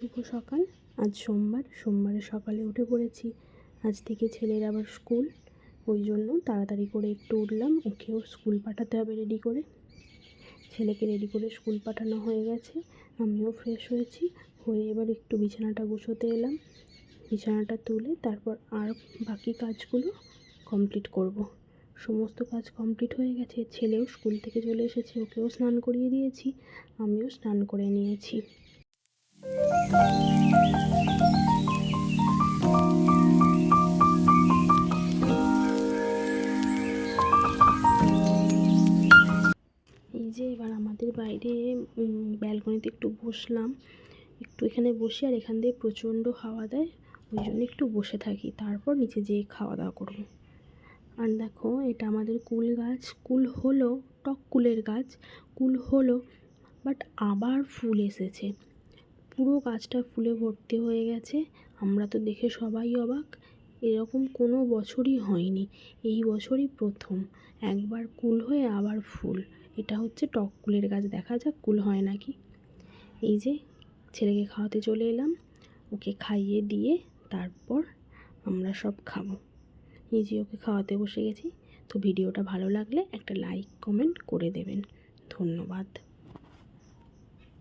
শুভ সকাল। আজ সোমবারে সকালে উঠে পড়েছি। আজ থেকে ছেলের আবার স্কুল, ওই জন্য তাড়াতাড়ি করে একটু উঠলাম। ওকেও স্কুল পাঠাতে হবে রেডি করে। ছেলেকে রেডি করে স্কুল পাঠানো হয়ে গেছে, আমিও ফ্রেশ হয়ে এবার একটু বিছানাটা গুছোতে এলাম। বিছানাটা তুলে তারপর আর বাকি কাজগুলো কমপ্লিট করব। সমস্ত কাজ কমপ্লিট হয়ে গেছে। ছেলেও স্কুল থেকে চলে এসেছে, ওকেও স্নান করিয়ে দিয়েছি, আমিও স্নান করে নিয়েছি। এই যে এবার আমাদের বাইরে ব্যালকনিতে একটু বসলাম, একটু এখানে বসি, আর এখান দিয়ে প্রচণ্ড হাওয়া দেয়, ওই জন্য একটু বসে থাকি, তারপর নিচে যেয়ে খাওয়া দাওয়া করব। আর দেখো, এটা আমাদের কুল গাছ। কুল হলো, টক কুলের গাছ। কুল হলো, বাট আবার ফুল এসেছে। পুরো গাছটা ফুলে ভর্তি হয়ে গেছে। আমরা তো দেখে সবাই অবাক, এরকম কোনো বছরই হয়নি, এই বছরই প্রথম একবার কুল হয়ে আবার ফুল। এটা হচ্ছে টক কুলের গাছ, দেখা যাক কুল হয় নাকি। এই যে ছেলেকে খাওয়াতে চলে এলাম, ওকে খাইয়ে দিয়ে তারপর আমরা সব খাবো। এই যে ওকে খাওয়াতে বসে গেছি। তো ভিডিওটা ভালো লাগলে একটা লাইক কমেন্ট করে দেবেন। ধন্যবাদ।